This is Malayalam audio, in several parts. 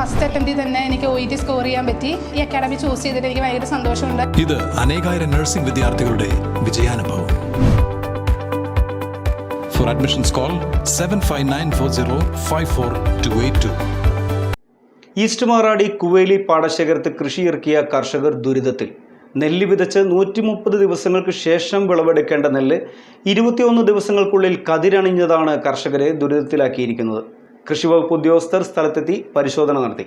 ഫസ്റ്റ് അറ്റംപ്റ്റിൽ തന്നെ എനിക്ക് OET സ്കോർ ചെയ്യാൻ പറ്റി. ഈ അക്കാഡമി ചൂസ് ചെയ്തിട്ട് എനിക്ക് ഭയങ്കര സന്തോഷമുണ്ട്. ഇത് അനേകായിരം നഴ്സിംഗ് വിദ്യാർത്ഥികളുടെ വിജയാനുഭവം. For admissions call 7594054282. East Maradi Kuveli പാടശേഖരത്ത് കൃഷിയിറക്കിയ കർഷകർ ദുരിതത്തിൽ. നെല്ല് വിതച്ച് 130 ദിവസങ്ങൾക്ക് ശേഷം വിളവെടുക്കേണ്ട നെല്ല് 21 ദിവസങ്ങൾക്കുള്ളിൽ കതിരണിഞ്ഞതാണ് കർഷകരെ ദുരിതത്തിലാക്കിയിരിക്കുന്നത്. കൃഷിവകുപ്പ് ഉദ്യോഗസ്ഥർ സ്ഥലത്തെത്തി പരിശോധന നടത്തി.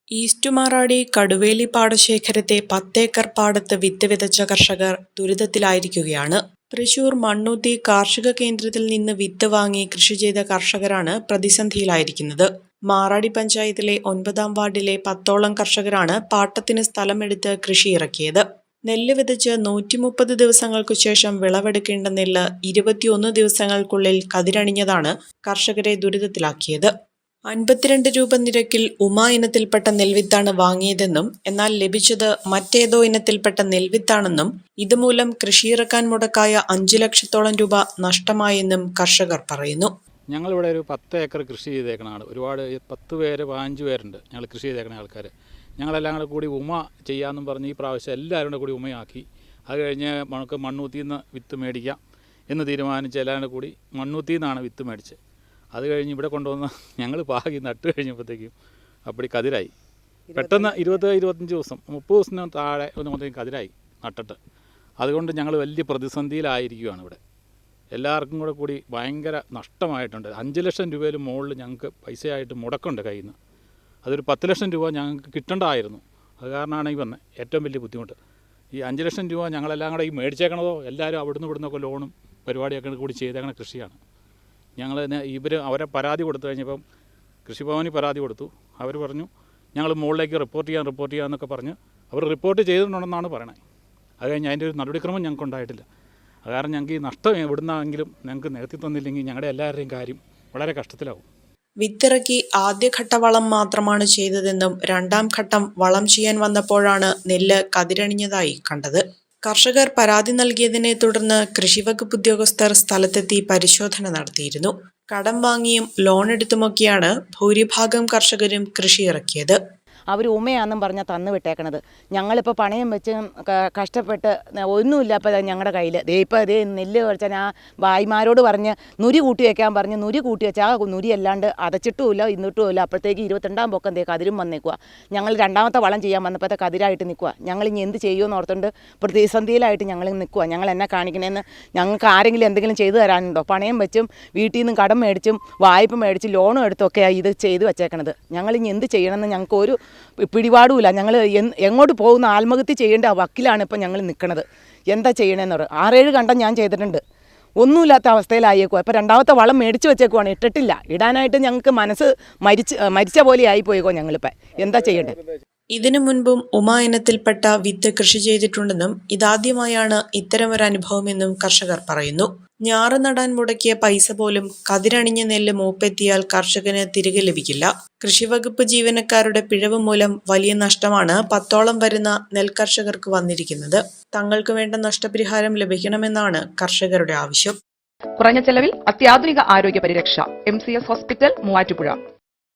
ഈസ്റ്റ് മാറാടി കടുവേലി പാടശേഖരത്തെ 10 ഏക്കർ പാടത്ത് വിത്ത് വിതച്ച കർഷകർ ദുരിതത്തിലായിരിക്കുകയാണ്. തൃശൂർ മണ്ണൂത്തി കാർഷിക കേന്ദ്രത്തിൽ നിന്ന് വിത്ത് വാങ്ങി കൃഷി ചെയ്ത കർഷകരാണ് പ്രതിസന്ധിയിലായിരിക്കുന്നത്. മാറാടി പഞ്ചായത്തിലെ 9-ാം വാർഡിലെ 10ഓളം കർഷകരാണ് പാട്ടത്തിന് സ്ഥലമെടുത്ത് കൃഷി ഇറക്കിയത്. നെല്ല് വിതച്ച് 130 ദിവസങ്ങൾക്കു ശേഷം വിളവെടുക്കേണ്ട നെല്ല് 21 ദിവസങ്ങൾക്കുള്ളിൽ കതിരണിഞ്ഞതാണ് കർഷകരെ ദുരിതത്തിലാക്കിയത്. 52 രൂപ നിരക്കിൽ ഉമ ഇനത്തിൽപ്പെട്ട നെൽവിത്താണ് വാങ്ങിയതെന്നും എന്നാൽ ലഭിച്ചത് മറ്റേതോ ഇനത്തിൽപ്പെട്ട നെൽവിത്താണെന്നും ഇതുമൂലം കൃഷിയിറക്കാൻ മുടക്കായ 5 ലക്ഷത്തോളം രൂപ നഷ്ടമായെന്നും കർഷകർ പറയുന്നു. ഞങ്ങളിവിടെ ഒരു 10 ഏക്കർ കൃഷി ചെയ്തേക്കണതാണ്. ഒരുപാട് 10 പേര് 15 പേരുണ്ട് ഞങ്ങൾ കൃഷി ചെയ്തേക്കണ ആൾക്കാർ. ഞങ്ങളെല്ലാം കൂടി ഉമ ചെയ്യാമെന്നും പറഞ്ഞ് ഈ പ്രാവശ്യം എല്ലാവരും കൂടി ഉമയാക്കി. അത് കഴിഞ്ഞ് നമുക്ക് മണ്ണൂത്തിയിൽ നിന്ന് വിത്ത് മേടിക്കാം എന്ന് തീരുമാനിച്ച് എല്ലാവരും കൂടി മണ്ണൂത്തിയിൽ നിന്നാണ് വിത്ത് മേടിച്ചത്. അത് കഴിഞ്ഞ് ഇവിടെ കൊണ്ടുവന്ന് ഞങ്ങൾ പാകി നട്ട് കഴിഞ്ഞപ്പോഴത്തേക്കും അപ്പടി കതിരായി. പെട്ടെന്ന് 20-25 ദിവസം 30 ദിവസത്തിന് താഴെ ഒന്നുമ്പോഴത്തേക്കും കതിരായി നട്ടിട്ട്. അതുകൊണ്ട് ഞങ്ങൾ വലിയ പ്രതിസന്ധിയിലായിരിക്കുകയാണ് ഇവിടെ. എല്ലാവർക്കും കൂടി ഭയങ്കര നഷ്ടമായിട്ടുണ്ട്. 5 ലക്ഷം രൂപയിൽ മുകളിൽ ഞങ്ങൾക്ക് പൈസയായിട്ട് മുടക്കുണ്ട് കയ്യിൽ നിന്ന്. അതൊരു 10 ലക്ഷം രൂപ ഞങ്ങൾക്ക് കിട്ടേണ്ടതായിരുന്നു. അത് കാരണമാണ് ഈ വന്നത് ഏറ്റവും വലിയ ബുദ്ധിമുട്ട്. ഈ 5 ലക്ഷം രൂപ ഞങ്ങളെല്ലാം കൂടെ ഈ മേടിച്ചേക്കണതോ എല്ലാവരും അവിടുന്ന് ഇവിടുന്നൊക്കെ ലോണും പരിപാടിയൊക്കെ കൂടി ചെയ്തേക്കണ കൃഷിയാണ്. ഞങ്ങൾ അവരെ പരാതി കൊടുത്തു കഴിഞ്ഞപ്പം കൃഷിഭവനിൽ പരാതി കൊടുത്തു. അവർ പറഞ്ഞു ഞങ്ങൾ മുകളിലേക്ക് റിപ്പോർട്ട് ചെയ്യാമെന്നൊക്കെ പറഞ്ഞ് അവർ റിപ്പോർട്ട് ചെയ്തിട്ടുണ്ടെന്നാണ് പറയണത്. അത് കഴിഞ്ഞ് അതിൻ്റെ ഒരു നടപടിക്രമം ഞങ്ങൾക്ക് ഉണ്ടായിട്ടില്ല. അത് കാരണം ഞങ്ങൾക്ക് ഈ നഷ്ടം എവിടുന്നെങ്കിലും ഞങ്ങൾക്ക് നികത്തി തന്നില്ലെങ്കിൽ ഞങ്ങളുടെ എല്ലാവരുടെയും കാര്യം വളരെ കഷ്ടത്തിലാവും. വിത്തിറക്കി ആദ്യഘട്ട വളം മാത്രമാണ് ചെയ്തതെന്നും 2ാം ഘട്ടം വളം ചെയ്യാൻ വന്നപ്പോഴാണ് നെല്ല് കതിരണിഞ്ഞതായി കണ്ടത്. കർഷകർ പരാതി നൽകിയതിനെ തുടർന്ന് കൃഷിവകുപ്പ് ഉദ്യോഗസ്ഥർ സ്ഥലത്തെത്തി പരിശോധന നടത്തിയിരുന്നു. കടം വാങ്ങിയും ലോൺ എടുത്തുമൊക്കെയാണ് ഭൂരിഭാഗം കർഷകരും കൃഷിയിറക്കിയത്. അവർ ഉമയാണെന്നും പറഞ്ഞാൽ തന്നു വിട്ടേക്കണത്. ഞങ്ങളിപ്പോൾ പണയം വെച്ച് കഷ്ടപ്പെട്ട് ഒന്നുമില്ല. അപ്പോൾ ഞങ്ങളുടെ കയ്യിൽ ഇപ്പോൾ നെല്ല് കുറച്ചാൽ ആ ഭായിമാരോട് പറഞ്ഞ് നുരി കൂട്ടി വയ്ക്കാൻ പറഞ്ഞ് നുരി കൂട്ടി വെച്ചാൽ ആ നുരി അല്ലാണ്ട് അതച്ചിട്ടുമില്ല ഇന്നിട്ടുമില്ല. അപ്പോഴത്തേക്ക് 22ാം പൊക്കം കതിരും വന്നേക്കുക. ഞങ്ങൾ 2ാമത്തെ വളം ചെയ്യാൻ വന്നപ്പോഴത്തെ കതിരായിട്ട് നിൽക്കുക. ഞങ്ങൾ ഇനി എന്ത് ചെയ്യുമെന്ന് ഓർത്തുകൊണ്ട് പ്രതിസന്ധിയിലായിട്ട് ഞങ്ങൾ നിൽക്കുക. ഞങ്ങൾ എന്നെ കാണിക്കണേന്ന് ഞങ്ങൾക്ക് ആരെങ്കിലും എന്തെങ്കിലും ചെയ്തു തരാനുണ്ടോ? പണയം വെച്ചും വീട്ടിൽ നിന്ന് കടം മേടിച്ചും വായ്പ മേടിച്ചും ലോണും എടുത്തൊക്കെയാണ് ഇത് ചെയ്തു വെച്ചേക്കണത്. ഞങ്ങളിനി എന്ത് ചെയ്യണമെന്ന് ഞങ്ങൾക്ക് ഒരു പിടിപാടുമില്ല. ഞങ്ങൾ എങ്ങോട്ട് പോകുന്ന ആത്മഹത്യ ചെയ്യേണ്ട വക്കിലാണ് ഇപ്പം ഞങ്ങൾ നിൽക്കുന്നത്. എന്താ ചെയ്യണമെന്ന് പറയും. 6-7 കണ്ടം ഞാൻ ചെയ്തിട്ടുണ്ട്. ഒന്നുമില്ലാത്ത അവസ്ഥയിലായേക്കോ. ഇപ്പോൾ 2ാമത്തെ വളം മേടിച്ച് വെച്ചേക്കുവാണ്. ഇട്ടിട്ടില്ല. ഇടാനായിട്ട് ഞങ്ങൾക്ക് മനസ്സ് മരിച്ച പോലെ ആയിപ്പോയേക്കോ. ഞങ്ങളിപ്പോൾ എന്താ ചെയ്യേണ്ടത്? ഇതിനു മുൻപും ഉമ ഇനത്തിൽപ്പെട്ട വിത്ത് കൃഷി ചെയ്തിട്ടുണ്ടെന്നും ഇതാദ്യമായാണ് ഇത്തരമൊരു അനുഭവമെന്നും കർഷകർ പറയുന്നു. ഞാറ് നടാൻ മുടക്കിയ പൈസ പോലും കതിരണിഞ്ഞ നെല്ല് മൂപ്പെത്തിയാൽ കർഷകന് തിരികെ ലഭിക്കില്ല. കൃഷിവകുപ്പ് ജീവനക്കാരുടെ പിഴവ് മൂലം വലിയ നഷ്ടമാണ് 10ഓളം വരുന്ന നെൽകർഷകർക്ക് വന്നിരിക്കുന്നത്. തങ്ങൾക്ക് വേണ്ട നഷ്ടപരിഹാരം ലഭിക്കണമെന്നാണ് കർഷകരുടെ ആവശ്യം. കുറഞ്ഞ ചെലവിൽ അത്യാധുനിക ആരോഗ്യ പരിരക്ഷ. MCS hospital, Muvattupuzha.